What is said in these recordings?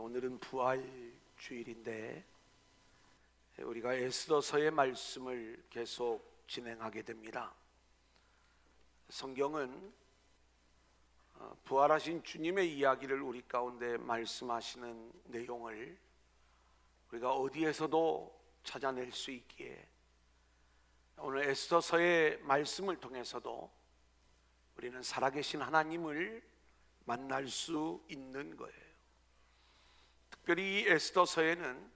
오늘은 부활 주일인데 우리가 에스더서의 말씀을 계속 진행하게 됩니다. 성경은 부활하신 주님의 이야기를 우리 가운데 말씀하시는 내용을 우리가 어디에서도 찾아낼 수 있기에 오늘 에스더서의 말씀을 통해서도 우리는 살아계신 하나님을 만날 수 있는 거예요. 특별히 이 에스더서에는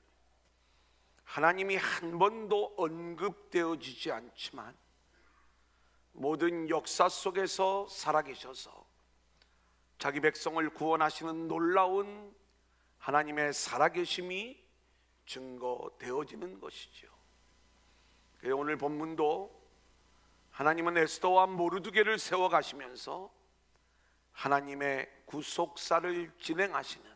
하나님이 한 번도 언급되어지지 않지만 모든 역사 속에서 살아계셔서 자기 백성을 구원하시는 놀라운 하나님의 살아계심이 증거되어지는 것이죠. 그래서 오늘 본문도 하나님은 에스더와 모르드게를 세워가시면서 하나님의 구속사를 진행하시는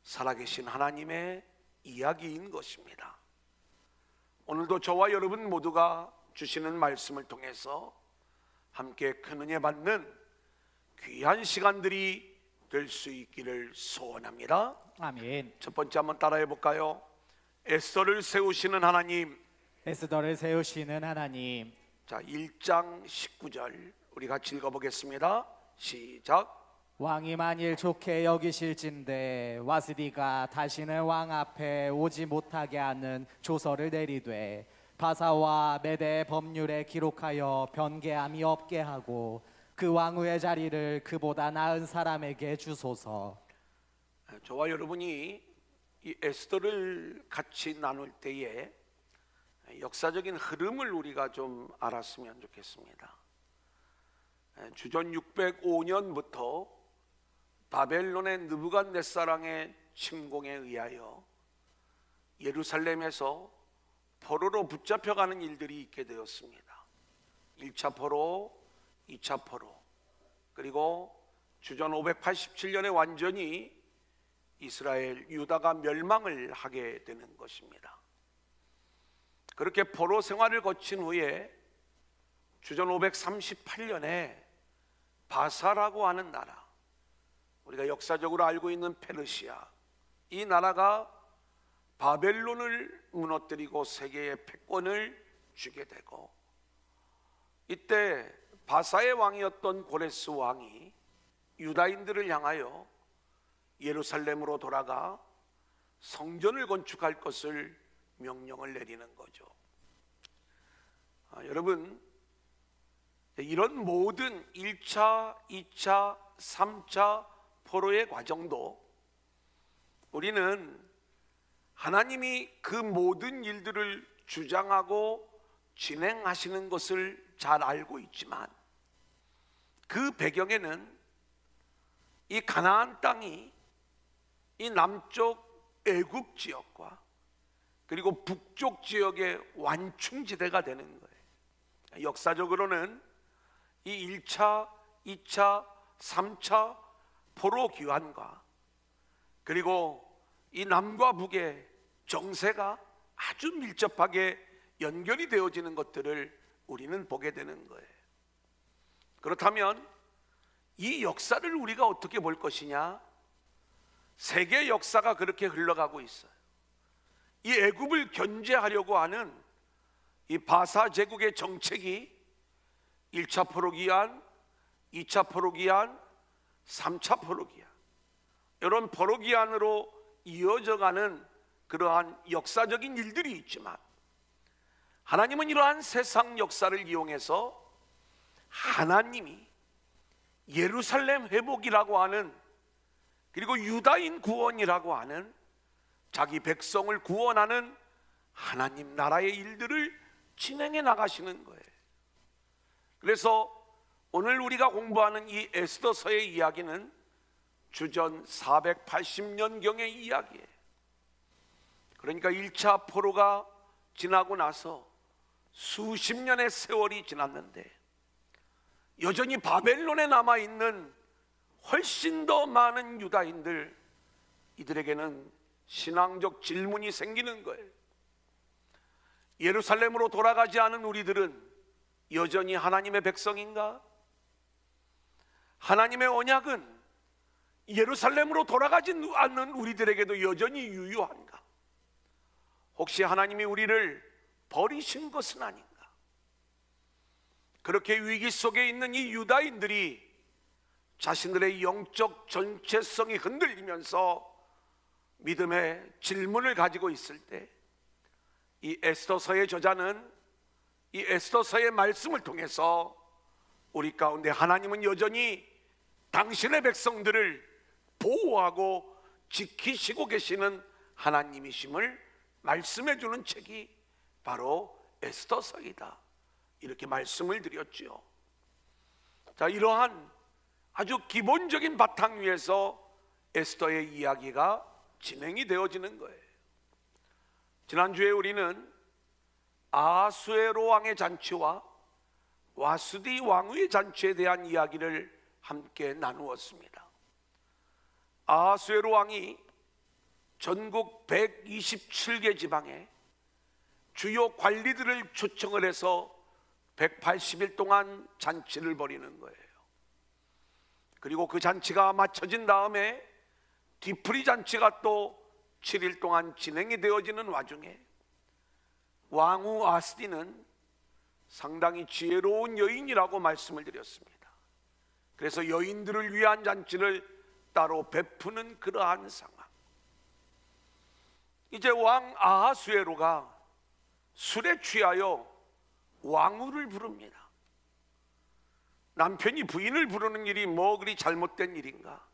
살아계신 하나님의 이야기인 것입니다. 오늘도 저와 여러분 모두가 주시는 말씀을 통해서 함께 큰 은혜 받는 귀한 시간들이 될 수 있기를 소원합니다. 아멘. 첫 번째 한번 따라해 볼까요? 에스더를 세우시는 하나님. 에스더를 세우시는 하나님. 자, 1장 19절 우리 같이 읽어보겠습니다. 시작. 왕이 만일 좋게 여기실진대 와스디가 다시는 왕 앞에 오지 못하게 하는 조서를 내리되 바사와 메대 법률에 기록하여 변개함이 없게 하고 그 왕후의 자리를 그보다 나은 사람에게 주소서. 저와 여러분이 이 에스더를 같이 나눌 때에 역사적인 흐름을 우리가 좀 알았으면 좋겠습니다. 주전 605년부터 바벨론의 느부갓네살왕의 침공에 의하여 예루살렘에서 포로로 붙잡혀가는 일들이 있게 되었습니다. 1차 포로, 2차 포로, 그리고 주전 587년에 완전히 이스라엘, 유다가 멸망을 하게 되는 것입니다. 그렇게 포로 생활을 거친 후에 주전 538년에 바사라고 하는 나라, 우리가 역사적으로 알고 있는 페르시아, 이 나라가 바벨론을 무너뜨리고 세계의 패권을 주게 되고, 이때 바사의 왕이었던 고레스 왕이 유다인들을 향하여 예루살렘으로 돌아가 성전을 건축할 것을 명령을 내리는 거죠. 여러분, 이런 모든 1차, 2차, 3차 포로의 과정도 우리는 하나님이 그 모든 일들을 주장하고 진행하시는 것을 잘 알고 있지만 그 배경에는 이 가나안 땅이 이 남쪽 애굽 지역과 그리고 북쪽 지역의 완충지대가 되는 거예요. 역사적으로는 이 1차, 2차, 3차 포로 귀환과 그리고 이 남과 북의 정세가 아주 밀접하게 연결이 되어지는 것들을 우리는 보게 되는 거예요. 그렇다면 이 역사를 우리가 어떻게 볼 것이냐? 세계 역사가 그렇게 흘러가고 있어요. 이 애굽을 견제하려고 하는 이 바사 제국의 정책이 1차 포로 귀환, 2차 포로 귀환, 3차 포로 귀환, 이런 포로 귀환으로 이어져가는 그러한 역사적인 일들이 있지만 하나님은 이러한 세상 역사를 이용해서 하나님이 예루살렘 회복이라고 하는, 그리고 유다인 구원이라고 하는, 자기 백성을 구원하는 하나님 나라의 일들을 진행해 나가시는 거예요. 그래서 오늘 우리가 공부하는 이 에스더서의 이야기는 주전 480년경의 이야기예요. 그러니까 1차 포로가 지나고 나서 수십 년의 세월이 지났는데 여전히 바벨론에 남아있는 훨씬 더 많은 유다인들, 이들에게는 신앙적 질문이 생기는 거예요. 예루살렘으로 돌아가지 않은 우리들은 여전히 하나님의 백성인가? 하나님의 언약은 예루살렘으로 돌아가지 않는 우리들에게도 여전히 유효한가? 혹시 하나님이 우리를 버리신 것은 아닌가? 그렇게 위기 속에 있는 이 유다인들이 자신들의 영적 정체성이 흔들리면서 믿음의 질문을 가지고 있을 때, 이 에스더서의 저자는 이 에스더서의 말씀을 통해서 우리 가운데 하나님은 여전히 당신의 백성들을 보호하고 지키시고 계시는 하나님이심을 말씀해 주는 책이 바로 에스더서이다, 이렇게 말씀을 드렸지요. 자, 이러한 아주 기본적인 바탕 위에서 에스더의 이야기가 진행이 되어지는 거예요. 지난주에 우리는 아하수에로 왕의 잔치와 와스디 왕후의 잔치에 대한 이야기를 함께 나누었습니다. 아하수에로 왕이 전국 127개 지방에 주요 관리들을 초청을 해서 180일 동안 잔치를 벌이는 거예요. 그리고 그 잔치가 마쳐진 다음에 뒤풀이 잔치가 또 7일 동안 진행이 되어지는 와중에 왕후 아스디는 상당히 지혜로운 여인이라고 말씀을 드렸습니다. 그래서 여인들을 위한 잔치를 따로 베푸는 그러한 상황. 이제 왕 아하수에로가 술에 취하여 왕후를 부릅니다. 남편이 부인을 부르는 일이 뭐 그리 잘못된 일인가?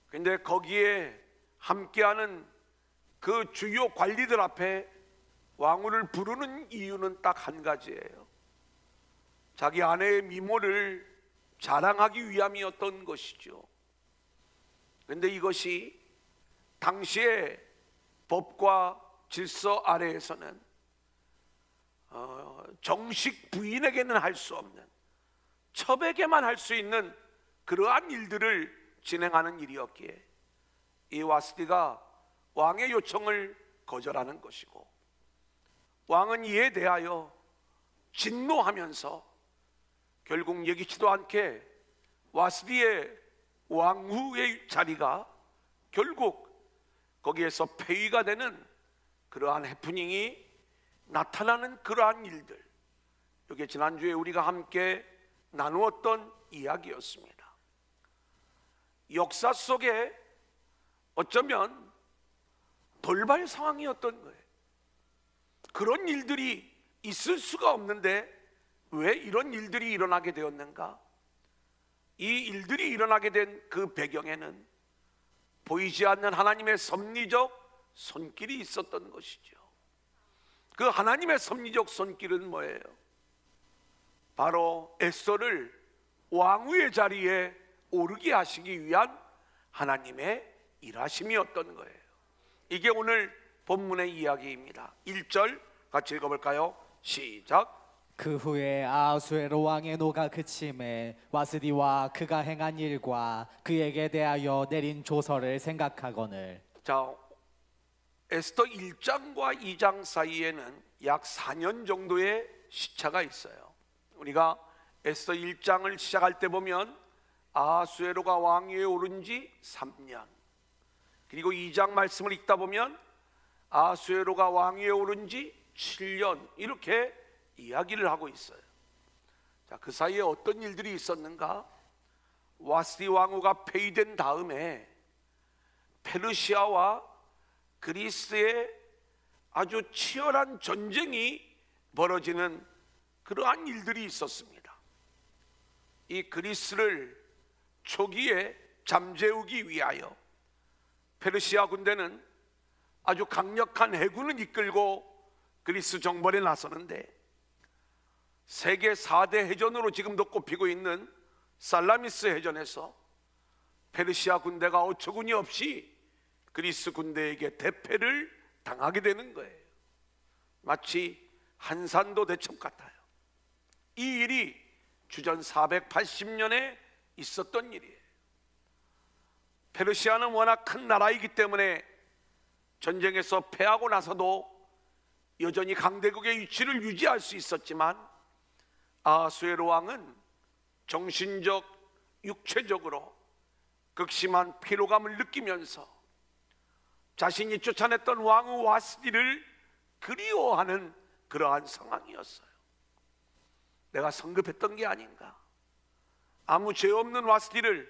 근데 거기에 함께하는 그 주요 관리들 앞에 왕후를 부르는 이유는 딱 한 가지예요. 자기 아내의 미모를 자랑하기 위함이었던 것이죠. 그런데 이것이 당시의 법과 질서 아래에서는 정식 부인에게는 할 수 없는, 첩에게만 할 수 있는 그러한 일들을 진행하는 일이었기에 이 와스디가 왕의 요청을 거절하는 것이고, 왕은 이에 대하여 진노하면서 결국 예기치도 않게 와스디의 왕후의 자리가 결국 거기에서 폐위가 되는 그러한 해프닝이 나타나는 그러한 일들, 이게 지난주에 우리가 함께 나누었던 이야기였습니다. 역사 속에 어쩌면 돌발 상황이었던 거예요. 그런 일들이 있을 수가 없는데 왜 이런 일들이 일어나게 되었는가? 이 일들이 일어나게 된 그 배경에는 보이지 않는 하나님의 섭리적 손길이 있었던 것이죠. 그 하나님의 섭리적 손길은 뭐예요? 바로 에스더를 왕후의 자리에 오르게 하시기 위한 하나님의 일하심이었던 거예요. 이게 오늘 본문의 이야기입니다. 1절 같이 읽어볼까요? 시작. 그 후에 아하수에로 왕의 노가 그침에 와스디와 그가 행한 일과 그에게 대하여 내린 조서를 생각하거늘. 자, 에스더 1장과 2장 사이에는 약 4년 정도의 시차가 있어요. 우리가 에스더 1장을 시작할 때 보면 아하수에로가 왕위에 오른 지 3년, 그리고 2장 말씀을 읽다 보면 아하수에로가 왕위에 오른 지 7년, 이렇게 이야기를 하고 있어요. 자, 그 사이에 어떤 일들이 있었는가? 와스디 왕후가 폐위된 다음에 페르시아와 그리스의 아주 치열한 전쟁이 벌어지는 그러한 일들이 있었습니다. 이 그리스를 초기에 잠재우기 위하여 페르시아 군대는 아주 강력한 해군을 이끌고 그리스 정벌에 나서는데, 세계 4대 해전으로 지금도 꼽히고 있는 살라미스 해전에서 페르시아 군대가 어처구니 없이 그리스 군대에게 대패를 당하게 되는 거예요. 마치 한산도 대첩 같아요. 이 일이 주전 480년에 있었던 일이에요. 페르시아는 워낙 큰 나라이기 때문에 전쟁에서 패하고 나서도 여전히 강대국의 위치를 유지할 수 있었지만, 아하수에로 왕은 정신적, 육체적으로 극심한 피로감을 느끼면서 자신이 쫓아냈던 왕후 와스디를 그리워하는 그러한 상황이었어요. 내가 성급했던 게 아닌가, 아무 죄 없는 와스디를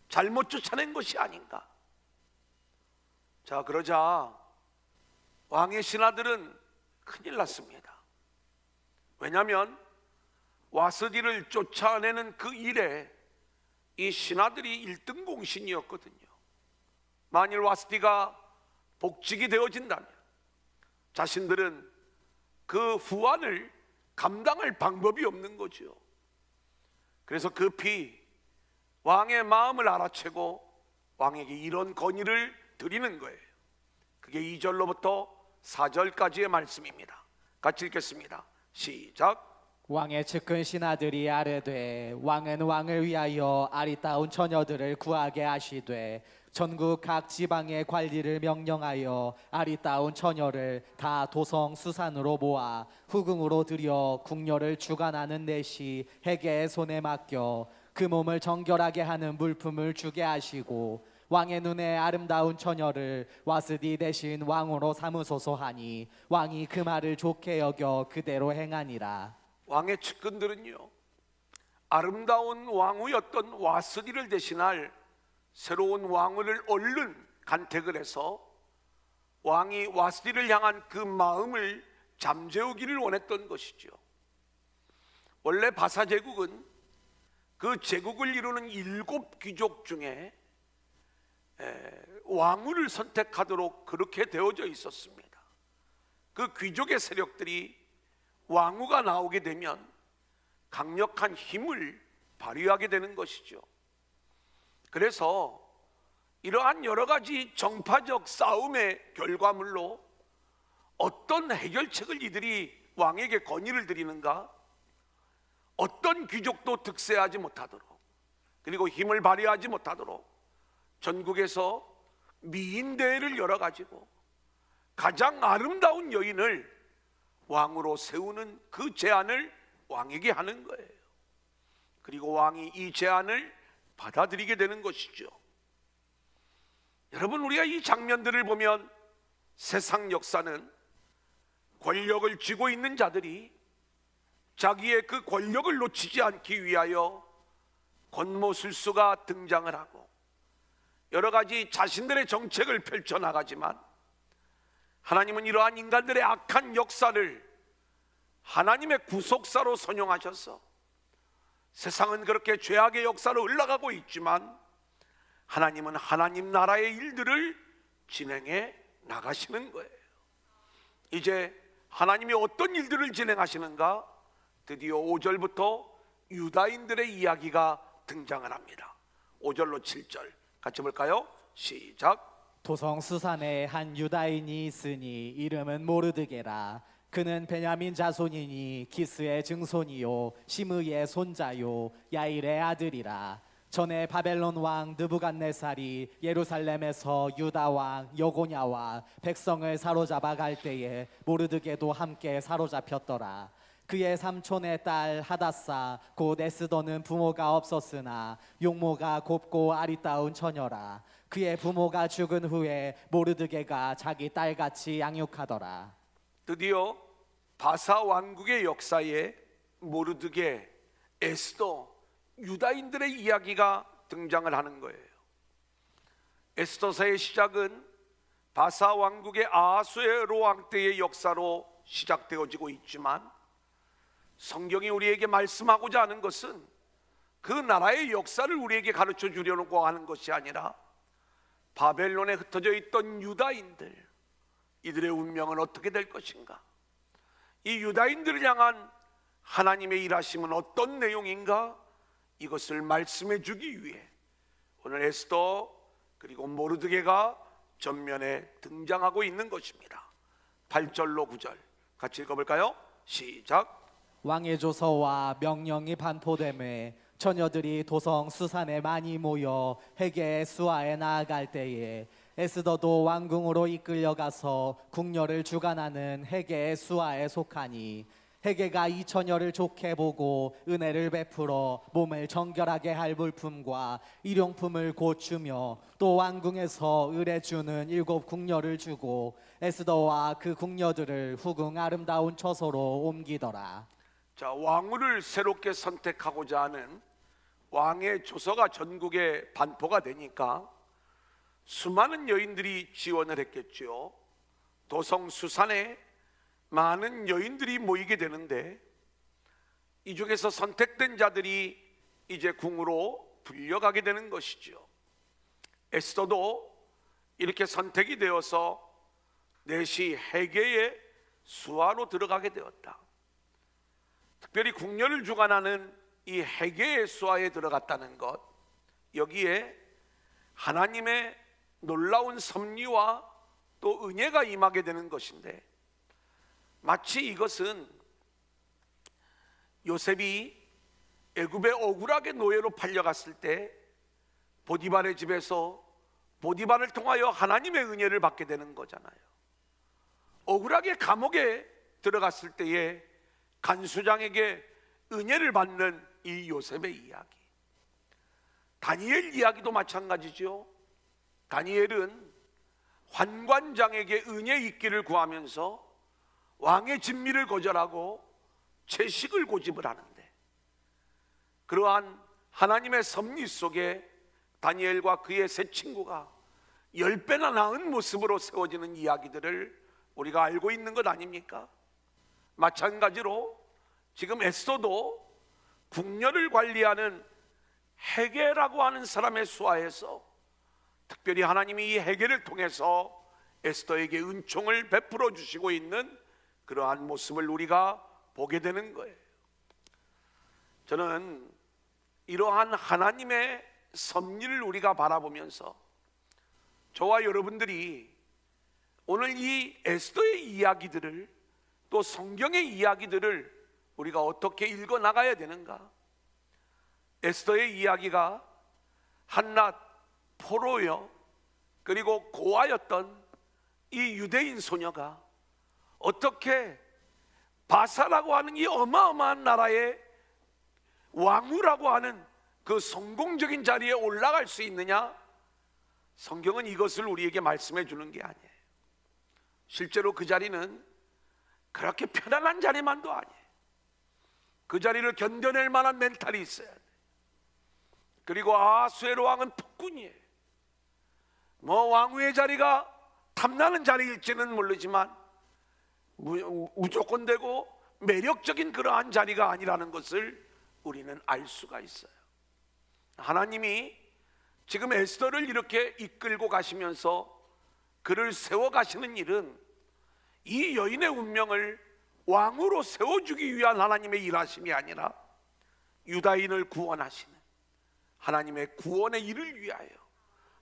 잘못 쫓아낸 것이 아닌가. 자, 그러자 왕의 신하들은 큰일 났습니다. 왜냐하면 와스디를 쫓아내는 그 일에 이 신하들이 1등 공신이었거든요. 만일 와스디가 복직이 되어진다면 자신들은 그 후환을 감당할 방법이 없는 거죠. 그래서 급히 왕의 마음을 알아채고 왕에게 이런 건의를 드리는 거예요. 그게 2절로부터 4절까지의 말씀입니다. 같이 읽겠습니다. 시작. 왕의 측근 신하들이 아뢰되 왕은 왕을 위하여 아리따운 처녀들을 구하게 하시되 전국 각 지방의 관리를 명령하여 아리따운 처녀를 다 도성 수산으로 모아 후궁으로 들여 궁녀를 주관하는 내시 해계의 손에 맡겨 그 몸을 정결하게 하는 물품을 주게 하시고 왕의 눈에 아름다운 처녀를 와스디 대신 왕으로 삼으소서 하니 왕이 그 말을 좋게 여겨 그대로 행하니라. 왕의 측근들은요, 아름다운 왕후였던 와스디를 대신할 새로운 왕후를 얼른 간택을 해서 왕이 와스디를 향한 그 마음을 잠재우기를 원했던 것이죠. 원래 바사 제국은 그 제국을 이루는 7 귀족 중에 왕후를 선택하도록 그렇게 되어져 있었습니다. 그 귀족의 세력들이 왕후가 나오게 되면 강력한 힘을 발휘하게 되는 것이죠. 그래서 이러한 여러 가지 정파적 싸움의 결과물로 어떤 해결책을 이들이 왕에게 건의를 드리는가, 어떤 귀족도 득세하지 못하도록, 그리고 힘을 발휘하지 못하도록 전국에서 미인대회를 열어가지고 가장 아름다운 여인을 왕으로 세우는 그 제안을 왕에게 하는 거예요. 그리고 왕이 이 제안을 받아들이게 되는 것이죠. 여러분, 우리가 이 장면들을 보면 세상 역사는 권력을 쥐고 있는 자들이 자기의 그 권력을 놓치지 않기 위하여 권모술수가 등장을 하고 여러 가지 자신들의 정책을 펼쳐나가지만, 하나님은 이러한 인간들의 악한 역사를 하나님의 구속사로 선용하셔서 세상은 그렇게 죄악의 역사로 흘러가고 있지만 하나님은 하나님 나라의 일들을 진행해 나가시는 거예요. 이제 하나님이 어떤 일들을 진행하시는가? 드디어 5절부터 유다인들의 이야기가 등장을 합니다. 5절로 7절 같이 볼까요? 시작. 도성 수산에 한 유다인이 있으니 이름은 모르드게라. 그는 베냐민 자손이니 기스의 증손이요 시므의 손자요 야일의 아들이라. 전에 바벨론 왕 느부갓네살이 예루살렘에서 유다 왕 여고냐와 백성을 사로잡아 갈 때에 모르드게도 함께 사로잡혔더라. 그의 삼촌의 딸 하다사 곧 에스더는 부모가 없었으나 용모가 곱고 아리따운 처녀라. 그의 부모가 죽은 후에 모르드게가 자기 딸같이 양육하더라. 드디어 바사 왕국의 역사에 모르드게, 에스더, 유다인들의 이야기가 등장을 하는 거예요. 에스더서의 시작은 바사 왕국의 아하수에로 왕 때의 역사로 시작되어지고 있지만, 성경이 우리에게 말씀하고자 하는 것은 그 나라의 역사를 우리에게 가르쳐 주려고 하는 것이 아니라 바벨론에 흩어져 있던 유다인들, 이들의 운명은 어떻게 될 것인가, 이 유다인들을 향한 하나님의 일하심은 어떤 내용인가, 이것을 말씀해 주기 위해 오늘 에스더 그리고 모르드게가 전면에 등장하고 있는 것입니다. 8절로 9절 같이 읽어볼까요? 시작. 왕의 조서와 명령이 반포됨에 처녀들이 도성 수산에 많이 모여 해계의 수하에 나아갈 때에 에스더도 왕궁으로 이끌려가서 궁녀를 주관하는 해계의 수하에 속하니 해계가 이 처녀를 좋게 보고 은혜를 베풀어 몸을 정결하게 할 물품과 일용품을 곧 주며 또 왕궁에서 을에 주는 7 궁녀를 주고 에스더와 그 궁녀들을 후궁 아름다운 처소로 옮기더라. 자, 왕후를 새롭게 선택하고자 하는 왕의 조서가 전국에 반포가 되니까 수많은 여인들이 지원을 했겠죠. 도성 수산에 많은 여인들이 모이게 되는데 이 중에서 선택된 자들이 이제 궁으로 불려가게 되는 것이죠. 에스더도 이렇게 선택이 되어서 넷이 해계의 수하로 들어가게 되었다. 특별히 궁녀를 주관하는 이 해계의 수하에 들어갔다는 것, 여기에 하나님의 놀라운 섭리와 또 은혜가 임하게 되는 것인데, 마치 이것은 요셉이 애굽에 억울하게 노예로 팔려갔을 때 보디발의 집에서 보디발을 통하여 하나님의 은혜를 받게 되는 거잖아요. 억울하게 감옥에 들어갔을 때에 간수장에게 은혜를 받는 이 요셉의 이야기, 다니엘 이야기도 마찬가지죠. 다니엘은 환관장에게 은혜 있기를 구하면서 왕의 진미를 거절하고 채식을 고집을 하는데, 그러한 하나님의 섭리 속에 다니엘과 그의 세 친구가 10배나 나은 모습으로 세워지는 이야기들을 우리가 알고 있는 것 아닙니까? 마찬가지로 지금 에스더도 궁녀를 관리하는 해계라고 하는 사람의 수하에서 특별히 하나님이 이 해계를 통해서 에스더에게 은총을 베풀어 주시고 있는 그러한 모습을 우리가 보게 되는 거예요. 저는 이러한 하나님의 섭리를 우리가 바라보면서 저와 여러분들이 오늘 이 에스더의 이야기들을, 또 성경의 이야기들을 우리가 어떻게 읽어 나가야 되는가? 에스더의 이야기가 한낱 포로여 그리고 고아였던 이 유대인 소녀가 어떻게 바사라고 하는 이 어마어마한 나라의 왕후라고 하는 그 성공적인 자리에 올라갈 수 있느냐? 성경은 이것을 우리에게 말씀해 주는 게 아니에요. 실제로 그 자리는 그렇게 편안한 자리만도 아니에요. 그 자리를 견뎌낼 만한 멘탈이 있어야 돼. 그리고 아수에로 왕은 폭군이에요. 뭐 왕후의 자리가 탐나는 자리일지는 모르지만 무조건 되고 매력적인 그러한 자리가 아니라는 것을 우리는 알 수가 있어요. 하나님이 지금 에스더를 이렇게 이끌고 가시면서 그를 세워 가시는 일은 이 여인의 운명을 왕으로 세워주기 위한 하나님의 일하심이 아니라 유다인을 구원하시는 하나님의 구원의 일을 위하여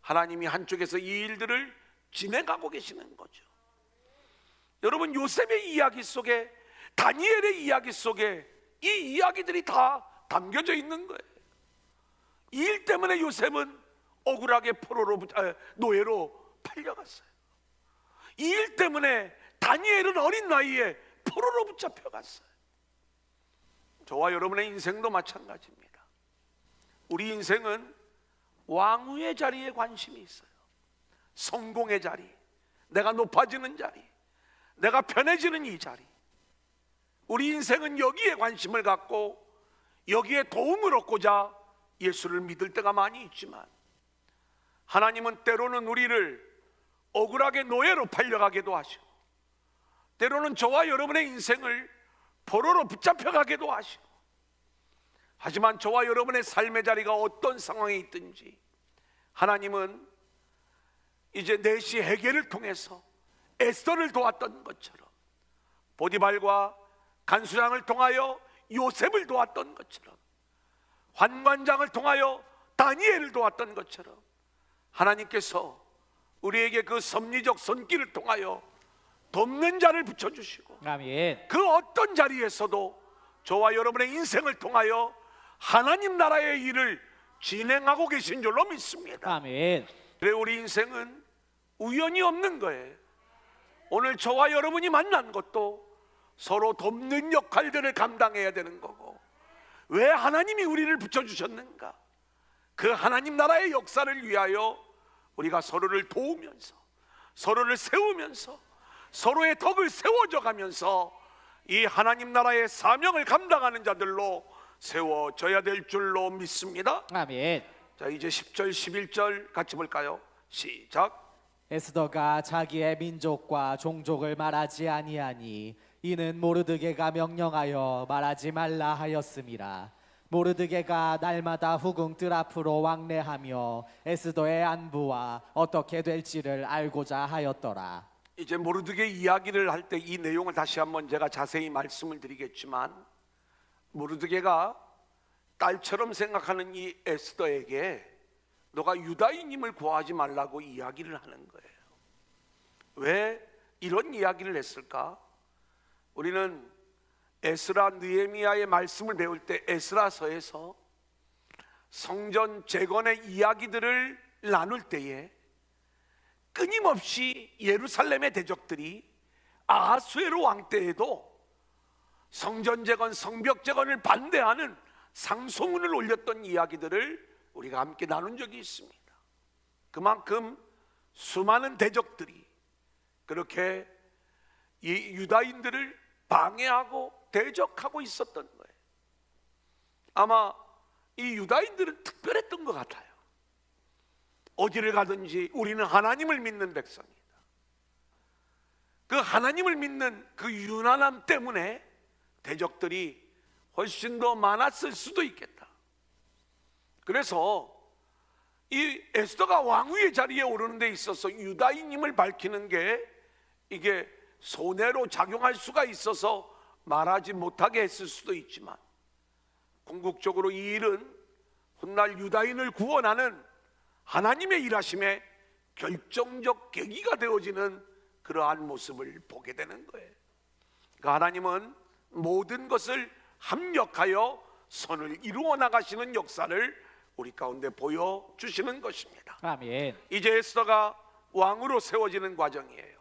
하나님이 한쪽에서 이 일들을 진행하고 계시는 거죠. 여러분, 요셉의 이야기 속에, 다니엘의 이야기 속에 이 이야기들이 다 담겨져 있는 거예요. 이 일 때문에 요셉은 억울하게 노예로 팔려갔어요. 이 일 때문에 다니엘은 어린 나이에 포로로 붙잡혀갔어요. 저와 여러분의 인생도 마찬가지입니다. 우리 인생은 왕후의 자리에 관심이 있어요. 성공의 자리, 내가 높아지는 자리, 내가 편해지는 이 자리, 우리 인생은 여기에 관심을 갖고 여기에 도움을 얻고자 예수를 믿을 때가 많이 있지만, 하나님은 때로는 우리를 억울하게 노예로 팔려가기도 하시고, 때로는 저와 여러분의 인생을 포로로 붙잡혀가기도 하시고, 하지만 저와 여러분의 삶의 자리가 어떤 상황에 있든지 하나님은 이제 넷이 해계를 통해서 에스더를 도왔던 것처럼, 보디발과 간수장을 통하여 요셉을 도왔던 것처럼, 환관장을 통하여 다니엘을 도왔던 것처럼 하나님께서 우리에게 그 섭리적 손길을 통하여 돕는 자를 붙여주시고, 아멘. 그 어떤 자리에서도 저와 여러분의 인생을 통하여 하나님 나라의 일을 진행하고 계신 줄로 믿습니다. 아멘. 그래, 우리 인생은 우연이 없는 거예요. 오늘 저와 여러분이 만난 것도 서로 돕는 역할들을 감당해야 되는 거고, 왜 하나님이 우리를 붙여주셨는가? 그 하나님 나라의 역사를 위하여 우리가 서로를 도우면서, 서로를 세우면서, 서로의 덕을 세워져 가면서 이 하나님 나라의 사명을 감당하는 자들로 세워져야 될 줄로 믿습니다. 아멘. 자, 이제 10절 11절 같이 볼까요? 시작. 에스더가 자기의 민족과 종족을 말하지 아니하니 이는 모르드게가 명령하여 말하지 말라 하였음이라. 모르드게가 날마다 후궁 뜰 앞으로 왕래하며 에스더의 안부와 어떻게 될지를 알고자 하였더라. 이제 모르드게 이야기를 할 때 이 내용을 다시 한번 제가 자세히 말씀을 드리겠지만, 모르드게가 딸처럼 생각하는 이 에스더에게 너가 유다인임을 구하지 말라고 이야기를 하는 거예요. 왜 이런 이야기를 했을까? 우리는 에스라 느헤미야의 말씀을 배울 때 에스라서에서 성전 재건의 이야기들을 나눌 때에 끊임없이 예루살렘의 대적들이 아하수에로 왕 때에도 성전 재건, 성벽 재건을 반대하는 상소문을 올렸던 이야기들을 우리가 함께 나눈 적이 있습니다. 그만큼 수많은 대적들이 그렇게 이 유다인들을 방해하고 대적하고 있었던 거예요. 아마 이 유다인들은 특별했던 것 같아요. 어디를 가든지 우리는 하나님을 믿는 백성이다. 그 하나님을 믿는 그 유난함 때문에 대적들이 훨씬 더 많았을 수도 있겠다. 그래서 이 에스더가 왕위의 자리에 오르는 데 있어서 유다인임을 밝히는 게 이게 손해로 작용할 수가 있어서 말하지 못하게 했을 수도 있지만, 궁극적으로 이 일은 훗날 유다인을 구원하는 하나님의 일하심에 결정적 계기가 되어지는 그러한 모습을 보게 되는 거예요. 그러니까 하나님은 모든 것을 합력하여 선을 이루어 나가시는 역사를 우리 가운데 보여주시는 것입니다. 아멘. 이제 에스더가 왕으로 세워지는 과정이에요.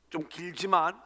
좀 길지만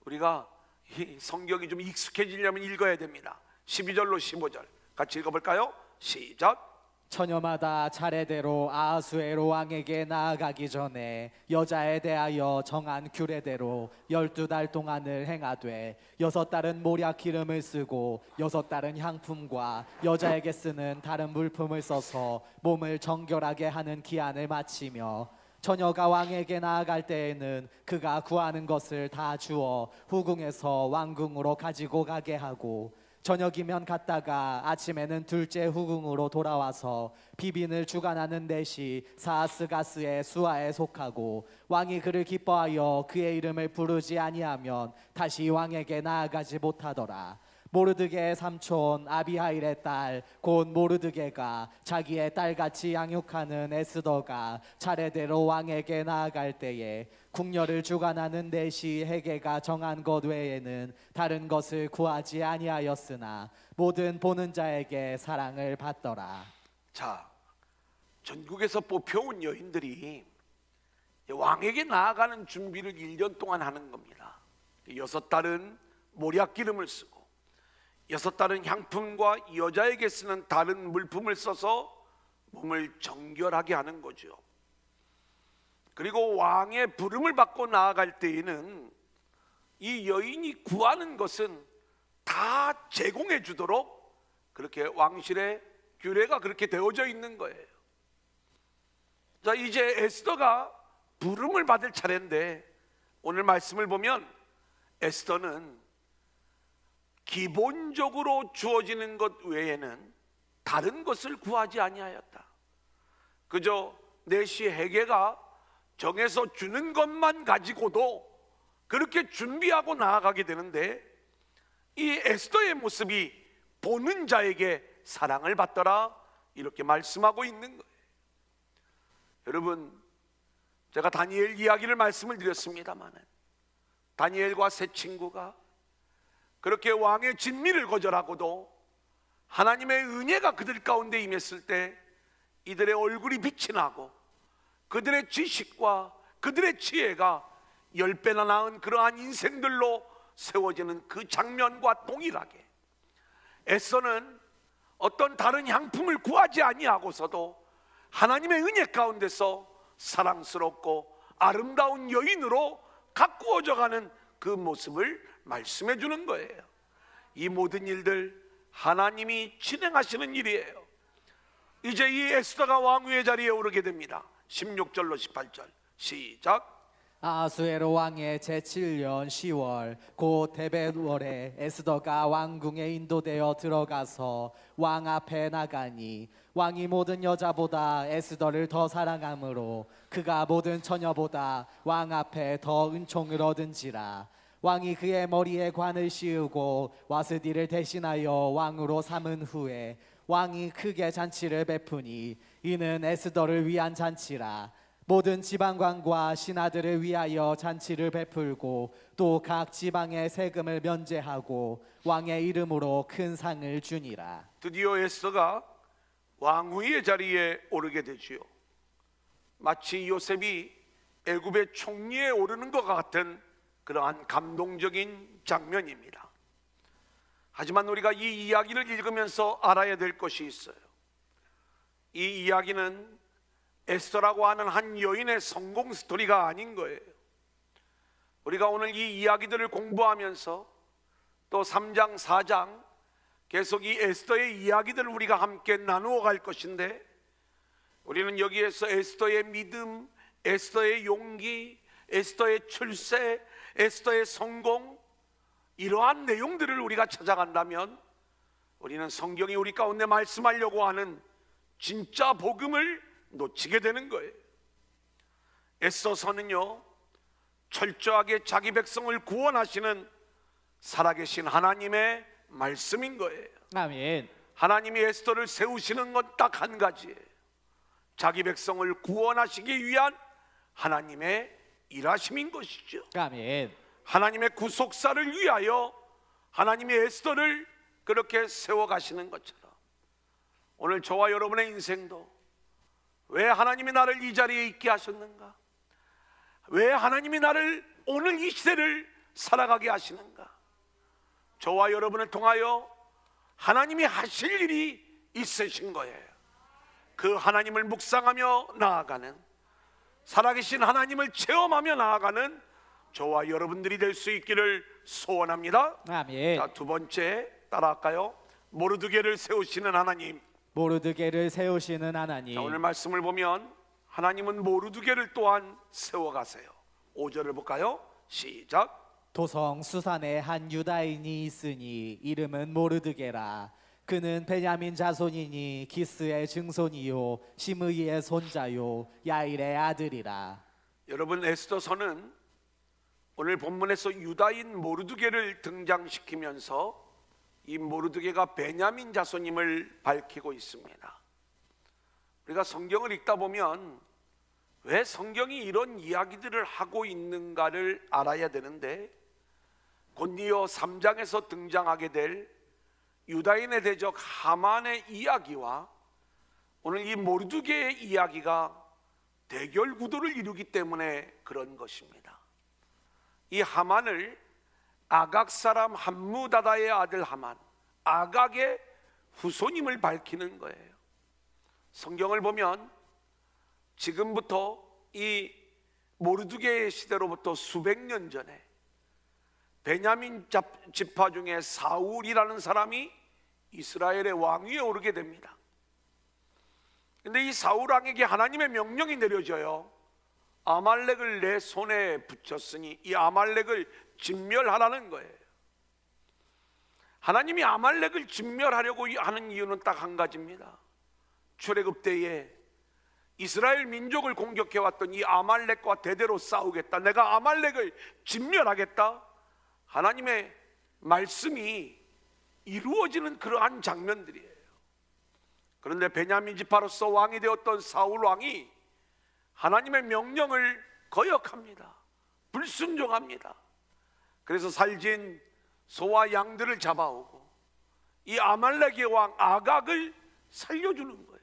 우리가 이 성경이 좀 익숙해지려면 읽어야 됩니다. 12절로 15절 같이 읽어볼까요? 시작. 처녀마다 차례대로 아하수에로 왕에게 나아가기 전에 여자에 대하여 정한 규례대로 12달 동안을 행하되 6달은 모략 기름을 쓰고 6달은 향품과 여자에게 쓰는 다른 물품을 써서 몸을 정결하게 하는 기한을 마치며, 처녀가 왕에게 나아갈 때에는 그가 구하는 것을 다 주어 후궁에서 왕궁으로 가지고 가게 하고, 저녁이면 갔다가 아침에는 둘째 후궁으로 돌아와서 비빈을 주관하는 넷이 사하스가스의 수하에 속하고, 왕이 그를 기뻐하여 그의 이름을 부르지 아니하면 다시 왕에게 나아가지 못하더라. 모르드게의 삼촌 아비하일의 딸 곧 모르드게가 자기의 딸같이 양육하는 에스더가 차례대로 왕에게 나아갈 때에 궁녀를 주관하는 넷이 헤게가 정한 것 외에는 다른 것을 구하지 아니하였으나 모든 보는 자에게 사랑을 받더라. 자, 전국에서 뽑혀온 여인들이 왕에게 나아가는 준비를 1년 동안 하는 겁니다. 6달은 모략 기름을 쓰고 6달은 향품과 여자에게 쓰는 다른 물품을 써서 몸을 정결하게 하는 거죠. 그리고 왕의 부름을 받고 나아갈 때에는 이 여인이 구하는 것은 다 제공해 주도록 그렇게 왕실의 규례가 그렇게 되어져 있는 거예요. 자, 이제 에스더가 부름을 받을 차례인데, 오늘 말씀을 보면 에스더는 기본적으로 주어지는 것 외에는 다른 것을 구하지 아니하였다. 그저 넷이 헤게가 정해서 주는 것만 가지고도 그렇게 준비하고 나아가게 되는데, 이 에스더의 모습이 보는 자에게 사랑을 받더라, 이렇게 말씀하고 있는 거예요. 여러분, 제가 다니엘 이야기를 말씀을 드렸습니다만, 다니엘과 세 친구가 그렇게 왕의 진미를 거절하고도 하나님의 은혜가 그들 가운데 임했을 때 이들의 얼굴이 빛이 나고 그들의 지식과 그들의 지혜가 10배나 나은 그러한 인생들로 세워지는 그 장면과 동일하게 에스더는 어떤 다른 향품을 구하지 아니하고서도 하나님의 은혜 가운데서 사랑스럽고 아름다운 여인으로 가꾸어져 가는 그 모습을 말씀해 주는 거예요. 이 모든 일들 하나님이 진행하시는 일이에요. 이제 이 에스더가 왕위의 자리에 오르게 됩니다. 16절로 18절 시작. 아하수에로 왕의 제7년 10월 곧 데벳월에 에스더가 왕궁에 인도되어 들어가서 왕 앞에 나가니 왕이 모든 여자보다 에스더를 더 사랑하므로 그가 모든 처녀보다 왕 앞에 더 은총을 얻은지라. 왕이 그의 머리에 관을 씌우고 와스디를 대신하여 왕으로 삼은 후에 왕이 크게 잔치를 베푸니 이는 에스더를 위한 잔치라. 모든 지방관과 신하들을 위하여 잔치를 베풀고 또 각 지방의 세금을 면제하고 왕의 이름으로 큰 상을 주니라. 드디어 에스더가 왕위의 자리에 오르게 되지요. 마치 요셉이 애굽의 총리에 오르는 것 같은 그러한 감동적인 장면입니다. 하지만 우리가 이 이야기를 읽으면서 알아야 될 것이 있어요. 이 이야기는 에스더라고 하는 한 여인의 성공 스토리가 아닌 거예요. 우리가 오늘 이 이야기들을 공부하면서 또 3장, 4장 계속 이 에스더의 이야기들을 우리가 함께 나누어 갈 것인데, 우리는 여기에서 에스더의 믿음, 에스더의 용기, 에스더의 출세, 에스더의 성공, 이러한 내용들을 우리가 찾아간다면 우리는 성경이 우리 가운데 말씀하려고 하는 진짜 복음을 놓치게 되는 거예요. 에스더서는요, 철저하게 자기 백성을 구원하시는 살아계신 하나님의 말씀인 거예요. 아멘. 하나님이 에스더를 세우시는 건 딱 한 가지예요. 자기 백성을 구원하시기 위한 하나님의 일하심인 것이죠. 아멘. 하나님의 구속사를 위하여 하나님이 에스더를 그렇게 세워가시는 것처럼 오늘 저와 여러분의 인생도 왜 하나님이 나를 이 자리에 있게 하셨는가? 왜 하나님이 나를 오늘 이 시대를 살아가게 하시는가? 저와 여러분을 통하여 하나님이 하실 일이 있으신 거예요. 그 하나님을 묵상하며 나아가는, 살아계신 하나님을 체험하며 나아가는 저와 여러분들이 될 수 있기를 소원합니다. 아멘. 자, 두 번째 따라할까요? 모르드게를 세우시는 하나님. 모르드게를 세우시는 하나님. 자, 오늘 말씀을 보면 하나님은 모르드게를 또한 세워가세요. 5절을 볼까요? 시작. 도성 수산에 한 유다인이 있으니 이름은 모르드게라. 그는 베냐민 자손이니 기스의 증손이요 시므이의 손자요 야일의 아들이라. 여러분, 에스더서는 오늘 본문에서 유다인 모르드게를 등장시키면서 이 모르드게가 베냐민 자손임을 밝히고 있습니다. 우리가 성경을 읽다 보면 왜 성경이 이런 이야기들을 하고 있는가를 알아야 되는데, 곧이어 3장에서 등장하게 될 유다인의 대적 하만의 이야기와 오늘 이 모르드게의 이야기가 대결 구도를 이루기 때문에 그런 것입니다. 이 하만을 아각 사람 함무다다의 아들 하만, 아각의 후손임을 밝히는 거예요. 성경을 보면 지금부터 이 모르드게의 시대로부터 수백 년 전에 베냐민 지파 중에 사울이라는 사람이 이스라엘의 왕위에 오르게 됩니다. 근데 이 사울 왕에게 하나님의 명령이 내려져요. 아말렉을 내 손에 붙였으니 이 아말렉을 진멸하라는 거예요. 하나님이 아말렉을 진멸하려고 하는 이유는 딱 한 가지입니다. 출애굽 때에 이스라엘 민족을 공격해왔던 이 아말렉과 대대로 싸우겠다, 내가 아말렉을 진멸하겠다, 하나님의 말씀이 이루어지는 그러한 장면들이에요. 그런데 베냐민 지파로서 왕이 되었던 사울 왕이 하나님의 명령을 거역합니다. 불순종합니다. 그래서 살진 소와 양들을 잡아오고 이 아말렉의 왕 아각을 살려주는 거예요.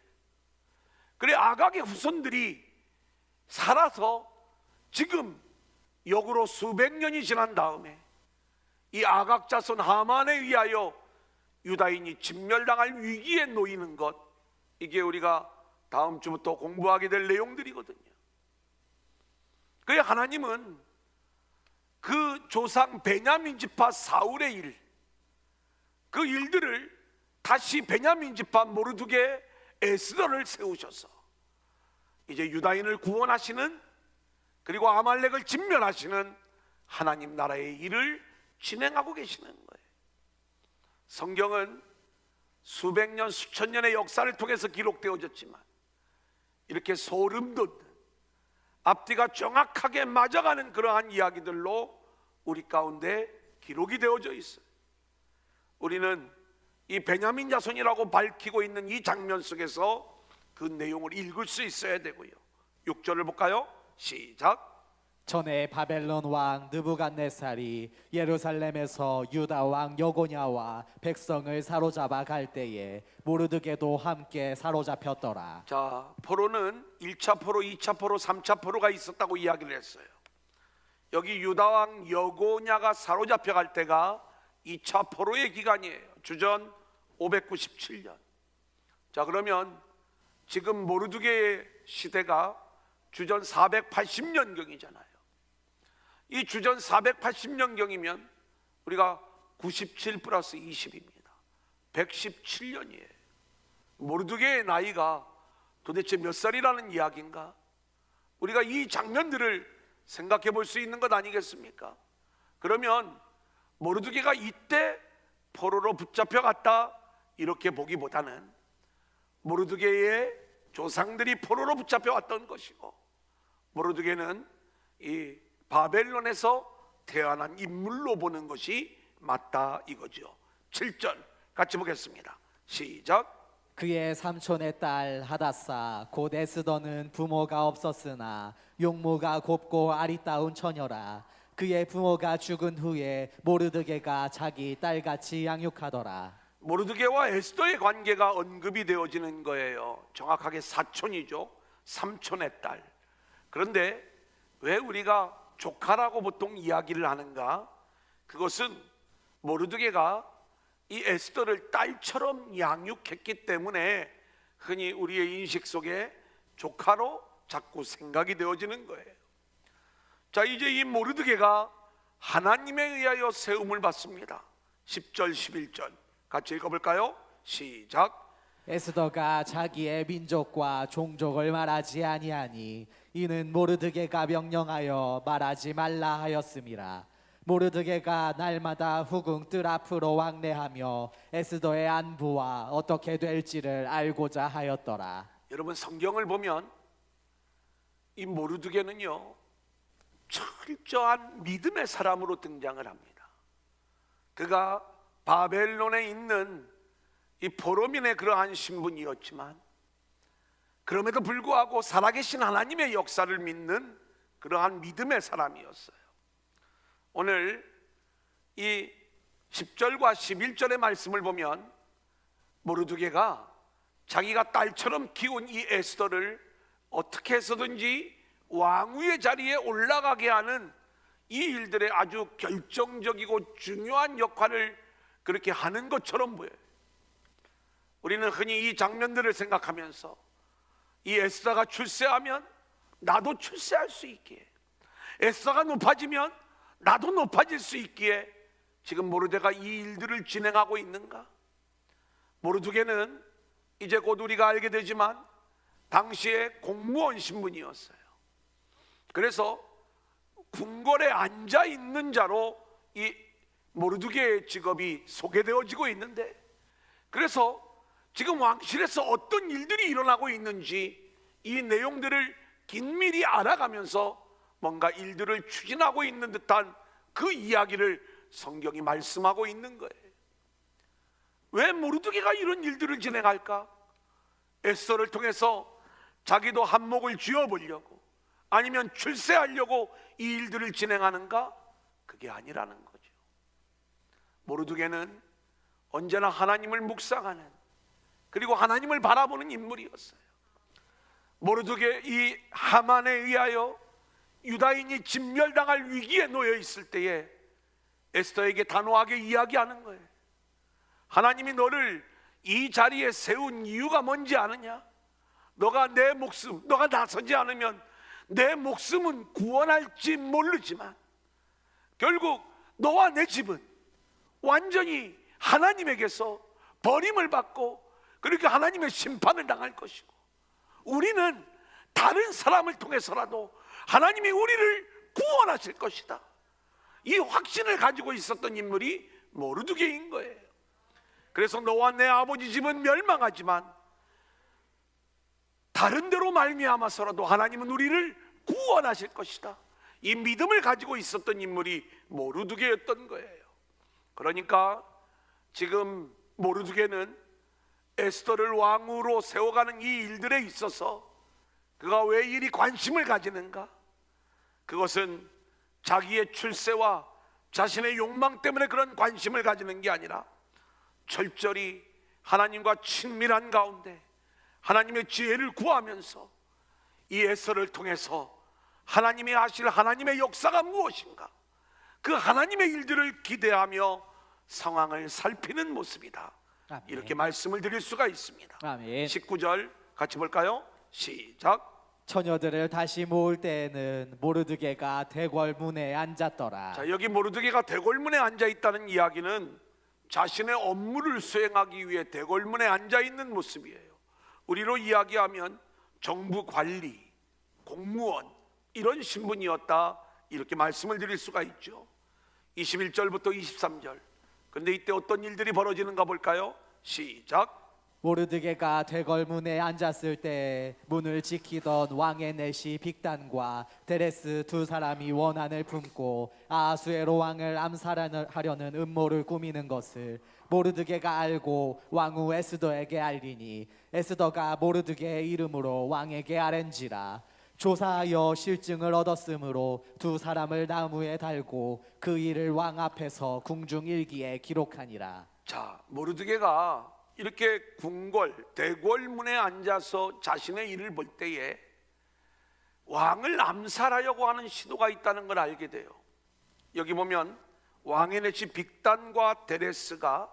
그래 아각의 후손들이 살아서 지금 역으로 수백 년이 지난 다음에 이 아각 자손 하만에 의하여 유다인이 진멸당할 위기에 놓이는 것, 이게 우리가 다음 주부터 공부하게 될 내용들이거든요. 그래 하나님은 그 조상 베냐민 지파 사울의 일, 그 일들을 다시 베냐민 지파 모르드게 에스더를 세우셔서 이제 유다인을 구원하시는, 그리고 아말렉을 진멸하시는 하나님 나라의 일을 진행하고 계시는 거예요. 성경은 수백 년, 수천 년의 역사를 통해서 기록되어졌지만 이렇게 소름 돋는, 앞뒤가 정확하게 맞아가는 그러한 이야기들로 우리 가운데 기록이 되어져 있어요. 우리는 이 베냐민 자손이라고 밝히고 있는 이 장면 속에서 그 내용을 읽을 수 있어야 되고요. 6절을 볼까요? 시작. 전에 바벨론 왕 느부갓네살이 예루살렘에서 유다 왕 여고냐와 백성을 사로잡아 갈 때에 모르드게도 함께 사로잡혔더라. 자, 포로는 1차 포로, 2차 포로, 3차 포로가 있었다고 이야기를 했어요. 여기 유다 왕 여고냐가 사로잡혀 갈 때가 2차 포로의 기간이에요. 주전 597년. 자, 그러면 지금 모르드게의 시대가 주전 480년경이잖아요. 이 주전 480년경이면 우리가 97 플러스 20입니다. 117년이에요. 모르드게의 나이가 도대체 몇 살이라는 이야기인가? 우리가 이 장면들을 생각해 볼 수 있는 것 아니겠습니까? 그러면 모르드게가 이때 포로로 붙잡혀 갔다 이렇게 보기보다는 모르드게의 조상들이 포로로 붙잡혀 왔던 것이고, 모르드게는 이 바벨론에서 태어난 인물로 보는 것이 맞다 이거죠. 7절 같이 보겠습니다. 시작. 그의 삼촌의 딸 하다사 곧 에스더는 부모가 없었으나 용모가 곱고 아리따운 처녀라. 그의 부모가 죽은 후에 모르드게가 자기 딸같이 양육하더라. 모르드게와 에스더의 관계가 언급이 되어지는 거예요. 정확하게 사촌이죠. 삼촌의 딸. 그런데 왜 우리가 조카라고 보통 이야기를 하는가? 그것은 모르드게가 이 에스더를 딸처럼 양육했기 때문에 흔히 우리의 인식 속에 조카로 자꾸 생각이 되어지는 거예요. 자, 이제 이 모르드게가 하나님에 의하여 세움을 받습니다. 10절 11절 같이 읽어볼까요? 시작. 에스더가 자기의 민족과 종족을 말하지 아니하니 이는 모르드게가 명령하여 말하지 말라 하였음이라. 모르드게가 날마다 후궁 뜰 앞으로 왕래하며 에스더의 안부와 어떻게 될지를 알고자 하였더라. 여러분, 성경을 보면 이 모르드게는요 철저한 믿음의 사람으로 등장을 합니다. 그가 바벨론에 있는 이 포로민의 그러한 신분이었지만 그럼에도 불구하고 살아계신 하나님의 역사를 믿는 그러한 믿음의 사람이었어요. 오늘 이 10절과 11절의 말씀을 보면 모르드게가 자기가 딸처럼 키운 이 에스더를 어떻게 해서든지 왕위의 자리에 올라가게 하는 이 일들의 아주 결정적이고 중요한 역할을 그렇게 하는 것처럼 보여요. 우리는 흔히 이 장면들을 생각하면서 이 에스더가 출세하면 나도 출세할 수 있기에, 에스더가 높아지면 나도 높아질 수 있기에 지금 모르드게가 이 일들을 진행하고 있는가? 모르드게는 이제 곧 우리가 알게 되지만 당시에 공무원 신분이었어요. 그래서 궁궐에 앉아 있는 자로 이 모르드게의 직업이 소개되어지고 있는데, 그래서 지금 왕실에서 어떤 일들이 일어나고 있는지 이 내용들을 긴밀히 알아가면서 뭔가 일들을 추진하고 있는 듯한 그 이야기를 성경이 말씀하고 있는 거예요. 왜 모르드게가 이런 일들을 진행할까? 에스더를 통해서 자기도 한몫을 쥐어보려고, 아니면 출세하려고 이 일들을 진행하는가? 그게 아니라는 거죠. 모르드게는 언제나 하나님을 묵상하는, 그리고 하나님을 바라보는 인물이었어요. 모르드게 이 하만에 의하여 유다인이 진멸당할 위기에 놓여 있을 때에 에스더에게 단호하게 이야기하는 거예요. 하나님이 너를 이 자리에 세운 이유가 뭔지 아느냐? 너가 내 목숨, 너가 나서지 않으면 내 목숨은 구원할지 모르지만 결국 너와 내 집은 완전히 하나님에게서 버림을 받고 그렇게 하나님의 심판을 당할 것이고, 우리는 다른 사람을 통해서라도 하나님이 우리를 구원하실 것이다. 이 확신을 가지고 있었던 인물이 모르드게인 거예요. 그래서 너와 내 아버지 집은 멸망하지만 다른 데로 말미암아서라도 하나님은 우리를 구원하실 것이다. 이 믿음을 가지고 있었던 인물이 모르드게였던 거예요. 그러니까 지금 모르드게는 에스더를 왕으로 세워가는 이 일들에 있어서 그가 왜 이리 관심을 가지는가? 그것은 자기의 출세와 자신의 욕망 때문에 그런 관심을 가지는 게 아니라 철저히 하나님과 친밀한 가운데 하나님의 지혜를 구하면서 이 에스더를 통해서 하나님이 하실 하나님의 역사가 무엇인가, 그 하나님의 일들을 기대하며 상황을 살피는 모습이다. 아멘. 이렇게 말씀을 드릴 수가 있습니다. 아멘. 19절 같이 볼까요? 시작. 처녀들을 다시 모을 때에는 모르드게가 대궐문에 앉았더라. 자, 여기 모르드게가 대궐문에 앉아 있다는 이야기는 자신의 업무를 수행하기 위해 대궐문에 앉아 있는 모습이에요. 우리로 이야기하면 정부 관리, 공무원 이런 신분이었다, 이렇게 말씀을 드릴 수가 있죠. 21절부터 23절. 근데 이때 어떤 일들이 벌어지는가 볼까요? 시작. 모르드게가 대궐문에 앉았을 때 문을 지키던 왕의 내시 빅단과 데레스 두 사람이 원한을 품고 아하수에로 왕을 암살하려는 음모를 꾸미는 것을 모르드게가 알고 왕후 에스더에게 알리니 에스더가 모르드게의 이름으로 왕에게 아랜지라. 조사하여 실증을 얻었으므로 두 사람을 나무에 달고 그 일을 왕 앞에서 궁중일기에 기록하니라. 자, 모르드게가 이렇게 대궐문에 앉아서 자신의 일을 볼 때에 왕을 암살하려고 하는 시도가 있다는 걸 알게 돼요. 여기 보면 왕의 내시 빅단과 데레스가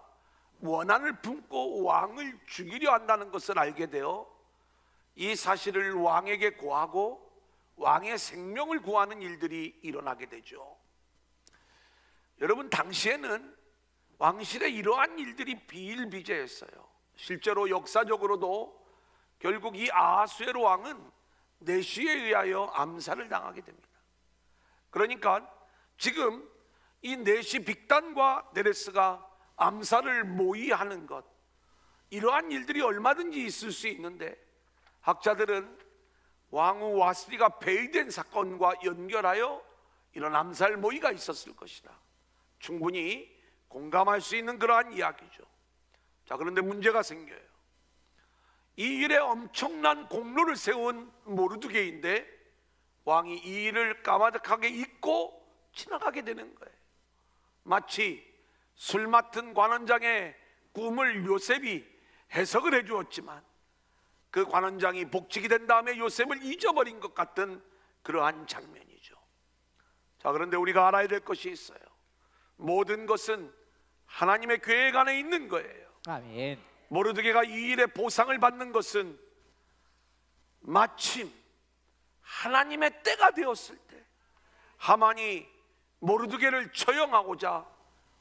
원한을 품고 왕을 죽이려 한다는 것을 알게 돼요. 이 사실을 왕에게 고하고 왕의 생명을 구하는 일들이 일어나게 되죠. 여러분, 당시에는 왕실에 이러한 일들이 비일비재했어요. 실제로 역사적으로도 결국 이 아하수에로 왕은 내시에 의하여 암살을 당하게 됩니다. 그러니까 지금 이 내시 빅단과 데레스가 암살을 모의하는 것, 이러한 일들이 얼마든지 있을 수 있는데 학자들은 왕후 와스디가 폐위된 사건과 연결하여 이런 암살 모의가 있었을 것이다, 충분히 공감할 수 있는 그러한 이야기죠. 자, 그런데 문제가 생겨요. 이 일에 엄청난 공로를 세운 모르드게인데 왕이 이 일을 까마득하게 잊고 지나가게 되는 거예요. 마치 술 맡은 관원장의 꿈을 요셉이 해석을 해주었지만 그 관원장이 복직이 된 다음에 요셉을 잊어버린 것 같은 그러한 장면이죠. 자, 그런데 우리가 알아야 될 것이 있어요. 모든 것은 하나님의 계획 안에 있는 거예요. 아멘. 모르드게가 이 일의 보상을 받는 것은 마침 하나님의 때가 되었을 때 하만이 모르드게를 처형하고자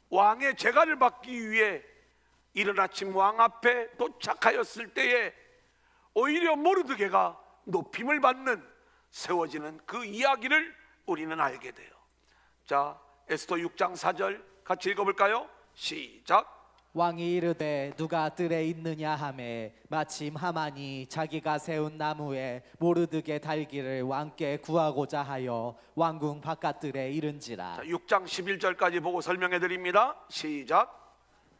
왕의 재갈을 받기 위해 이른 아침 왕 앞에 도착하였을 때에 오히려 모르드게가 높임을 받는, 세워지는 그 이야기를 우리는 알게 돼요. 자, 에스더 6장 4절 같이 읽어볼까요? 시작. 왕이 이르되 누가 뜰에 있느냐 하매 마침 하만이 자기가 세운 나무에 모르드게 달기를 왕께 구하고자 하여 왕궁 바깥뜰에 이른지라. 자, 6장 11절까지 보고 설명해 드립니다. 시작.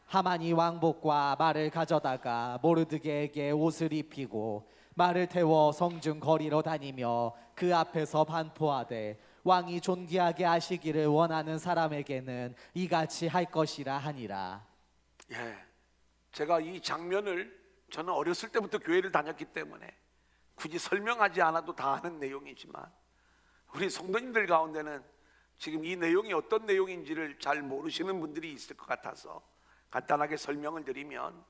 하만이 왕복과 말을 가져다가 모르드게에게 옷을 입히고 말을 태워 성중 거리로 다니며 그 앞에서 반포하되 왕이 존귀하게 하시기를 원하는 사람에게는 이같이 할 것이라 하니라. 예, 제가 이 장면을 저는 어렸을 때부터 교회를 다녔기 때문에 굳이 설명하지 않아도 다 아는 내용이지만 우리 성도님들 가운데는 지금 이 내용이 어떤 내용인지를 잘 모르시는 분들이 있을 것 같아서 간단하게 설명을 드리면,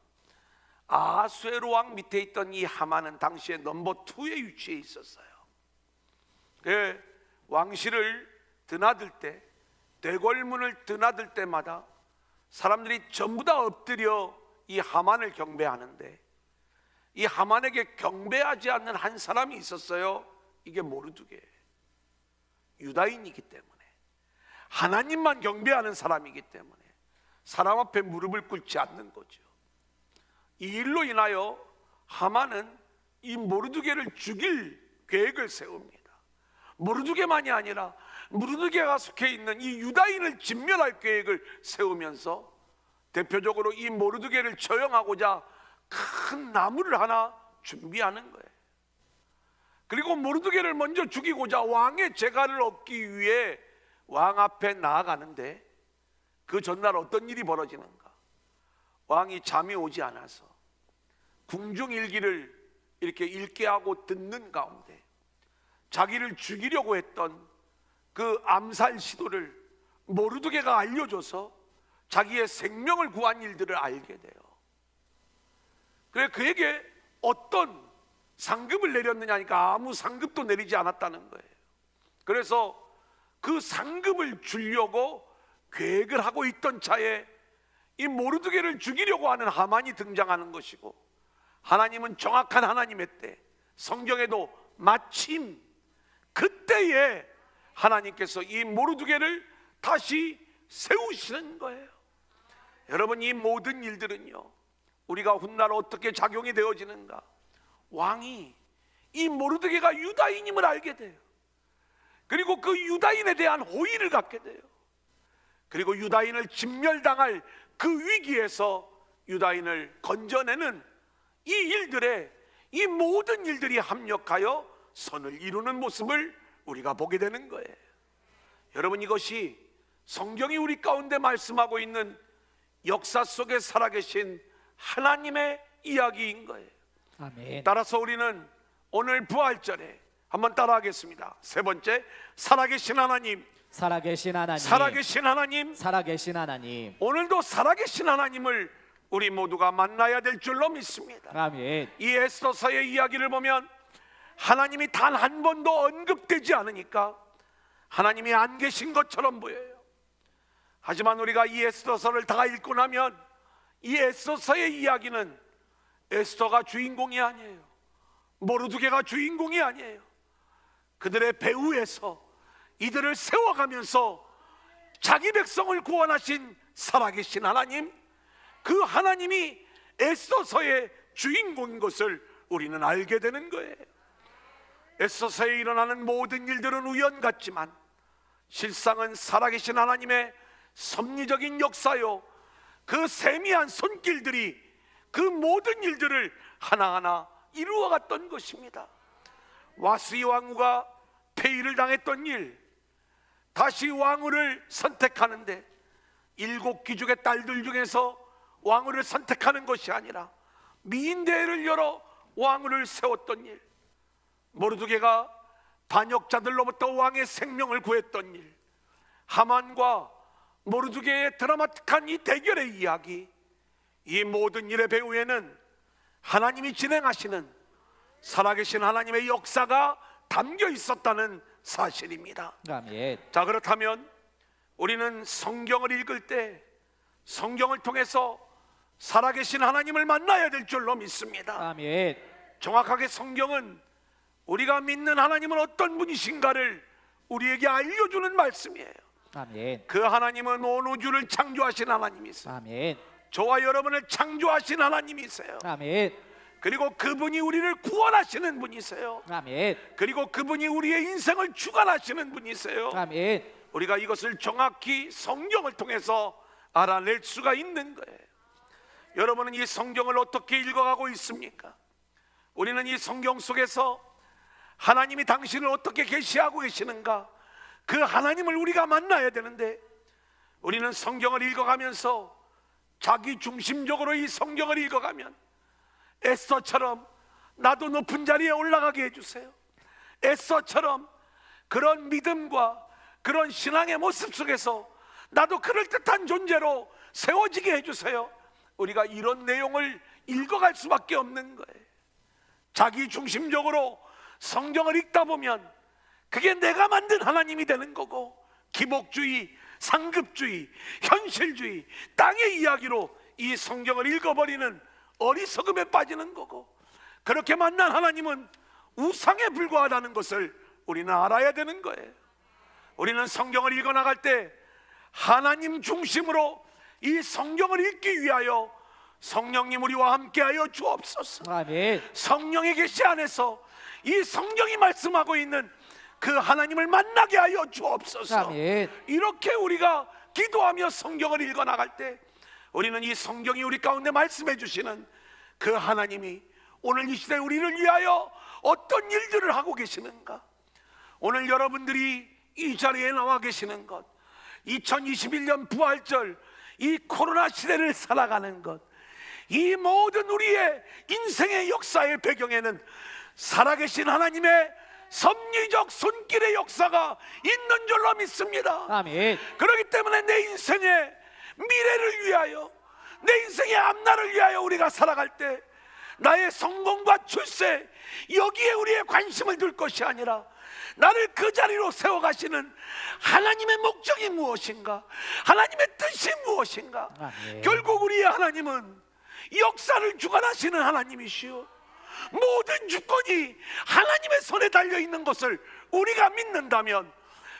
아수에로 왕 밑에 있던 이 하만은 당시에 넘버 2의 위치에 있었어요. 그 왕실을 드나들 때, 대궐문을 드나들 때마다 사람들이 전부 다 엎드려 이 하만을 경배하는데, 이 하만에게 경배하지 않는 한 사람이 있었어요. 이게 모르드게, 유다인이기 때문에, 하나님만 경배하는 사람이기 때문에 사람 앞에 무릎을 꿇지 않는 거죠. 이 일로 인하여 하만은 이 모르드게를 죽일 계획을 세웁니다. 모르드게만이 아니라 모르드게가 속해 있는 이 유다인을 진멸할 계획을 세우면서 대표적으로 이 모르드게를 처형하고자 큰 나무를 하나 준비하는 거예요. 그리고 모르드게를 먼저 죽이고자 왕의 재가를 얻기 위해 왕 앞에 나아가는데, 그 전날 어떤 일이 벌어지는가? 왕이 잠이 오지 않아서 궁중일기를 이렇게 읽게 하고 듣는 가운데 자기를 죽이려고 했던 그 암살 시도를 모르드게가 알려줘서 자기의 생명을 구한 일들을 알게 돼요. 그래, 그에게 어떤 상급을 내렸느냐니까 아무 상급도 내리지 않았다는 거예요. 그래서 그 상급을 주려고 계획을 하고 있던 차에 이 모르드게를 죽이려고 하는 하만이 등장하는 것이고, 하나님은 정확한 하나님의 때, 성경에도 마침 그때에 하나님께서 이 모르드게를 다시 세우시는 거예요. 여러분, 이 모든 일들은요, 우리가 훗날 어떻게 작용이 되어지는가? 왕이 이 모르드게가 유다인임을 알게 돼요. 그리고 그 유다인에 대한 호의를 갖게 돼요. 그리고 유다인을 진멸당할 그 위기에서 유다인을 건져내는 이 일들에, 이 모든 일들이 합력하여 선을 이루는 모습을 우리가 보게 되는 거예요. 여러분, 이것이 성경이 우리 가운데 말씀하고 있는 역사 속에 살아계신 하나님의 이야기인 거예요. 아멘. 따라서 우리는 오늘 부활절에 한번 따라하겠습니다. 세 번째, 살아계신 하나님, 살아계신 하나님, 살아계신 하나님, 살아계신 하나님. 오늘도 살아계신 하나님을 우리 모두가 만나야 될 줄로 믿습니다. 아멘. 이 에스더서의 이야기를 보면 하나님이 단 한 번도 언급되지 않으니까 하나님이 안 계신 것처럼 보여요. 하지만 우리가 이 에스더서를 다 읽고 나면 이 에스더서의 이야기는 에스더가 주인공이 아니에요. 모르드게가 주인공이 아니에요. 그들의 배후에서 이들을 세워가면서 자기 백성을 구원하신 살아계신 하나님, 그 하나님이 에스더서의 주인공인 것을 우리는 알게 되는 거예요. 에스더서에 일어나는 모든 일들은 우연 같지만 실상은 살아계신 하나님의 섭리적인 역사요, 그 세미한 손길들이 그 모든 일들을 하나하나 이루어갔던 것입니다. 와스이 왕후가 폐위를 당했던 일, 다시 왕후를 선택하는데 7 귀족의 딸들 중에서 왕후를 선택하는 것이 아니라 미인대회를 열어 왕후를 세웠던 일, 모르드게가 반역자들로부터 왕의 생명을 구했던 일, 하만과 모르드게의 드라마틱한 이 대결의 이야기, 이 모든 일의 배후에는 하나님이 진행하시는 살아계신 하나님의 역사가 담겨 있었다는 사실입니다. 아멘. 자, 그렇다면 우리는 성경을 읽을 때 성경을 통해서 살아계신 하나님을 만나야 될 줄로 믿습니다. 아멘. 정확하게 성경은 우리가 믿는 하나님은 어떤 분이신가를 우리에게 알려주는 말씀이에요. 아멘. 그 하나님은 온 우주를 창조하신 하나님이세요. 아멘. 저와 여러분을 창조하신 하나님이세요. 아멘. 그리고 그분이 우리를 구원하시는 분이세요. 아멘. 그리고 그분이 우리의 인생을 주관하시는 분이세요. 아멘. 우리가 이것을 정확히 성경을 통해서 알아낼 수가 있는 거예요. 여러분은 이 성경을 어떻게 읽어가고 있습니까? 우리는 이 성경 속에서 하나님이 당신을 어떻게 계시하고 계시는가, 그 하나님을 우리가 만나야 되는데, 우리는 성경을 읽어가면서 자기 중심적으로 이 성경을 읽어가면 에스더처럼 나도 높은 자리에 올라가게 해주세요. 에스더처럼 그런 믿음과 그런 신앙의 모습 속에서 나도 그럴듯한 존재로 세워지게 해주세요. 우리가 이런 내용을 읽어갈 수밖에 없는 거예요. 자기 중심적으로 성경을 읽다 보면 그게 내가 만든 하나님이 되는 거고, 기복주의, 상급주의, 현실주의, 땅의 이야기로 이 성경을 읽어버리는 어리석음에 빠지는 거고, 그렇게 만난 하나님은 우상에 불과하다는 것을 우리는 알아야 되는 거예요. 우리는 성경을 읽어나갈 때 하나님 중심으로 이 성경을 읽기 위하여 성령님 우리와 함께하여 주옵소서. 아멘. 성령의 계시 안에서 이 성경이 말씀하고 있는 그 하나님을 만나게 하여 주옵소서. 아멘. 이렇게 우리가 기도하며 성경을 읽어나갈 때 우리는 이 성경이 우리 가운데 말씀해 주시는 그 하나님이 오늘 이 시대 우리를 위하여 어떤 일들을 하고 계시는가, 오늘 여러분들이 이 자리에 나와 계시는 것, 2021년 부활절 이 코로나 시대를 살아가는 것, 이 모든 우리의 인생의 역사의 배경에는 살아계신 하나님의 섭리적 손길의 역사가 있는 줄로 믿습니다. 아멘. 그렇기 때문에 내 인생의 미래를 위하여, 내 인생의 앞날을 위하여 우리가 살아갈 때 나의 성공과 출세, 여기에 우리의 관심을 둘 것이 아니라 나를 그 자리로 세워가시는 하나님의 목적이 무엇인가, 하나님의 뜻이 무엇인가. 아멘. 결국 우리의 하나님은 역사를 주관하시는 하나님이시오. 모든 주권이 하나님의 손에 달려있는 것을 우리가 믿는다면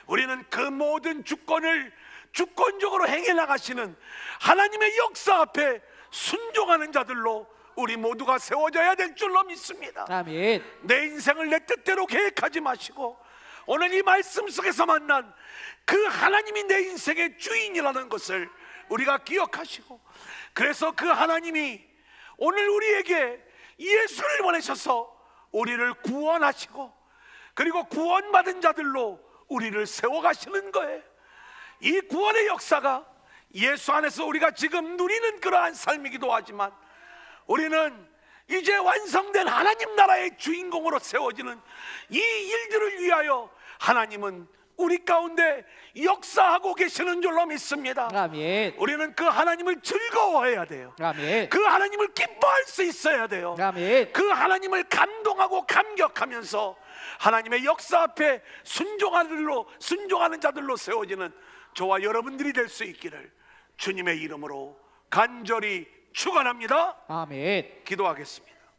우리는 그 모든 주권을 주권적으로 행해 나가시는 하나님의 역사 앞에 순종하는 자들로 우리 모두가 세워져야 될 줄로 믿습니다. 아멘. 내 인생을 내 뜻대로 계획하지 마시고 오늘 이 말씀 속에서 만난 그 하나님이 내 인생의 주인이라는 것을 우리가 기억하시고, 그래서 그 하나님이 오늘 우리에게 예수를 보내셔서 우리를 구원하시고, 그리고 구원받은 자들로 우리를 세워가시는 거예요. 이 구원의 역사가 예수 안에서 우리가 지금 누리는 그러한 삶이기도 하지만, 우리는 이제 완성된 하나님 나라의 주인공으로 세워지는 이 일들을 위하여 하나님은 우리 가운데 역사하고 계시는 줄로 믿습니다. 아멘. 우리는 그 하나님을 즐거워해야 돼요. 아멘. 그 하나님을 기뻐할 수 있어야 돼요. 아멘. 그 하나님을 감동하고 감격하면서 하나님의 역사 앞에 순종하는 자들로 세워지는 저와 여러분들이 될 수 있기를 주님의 이름으로 간절히 축원합니다. 아멘. 기도하겠습니다.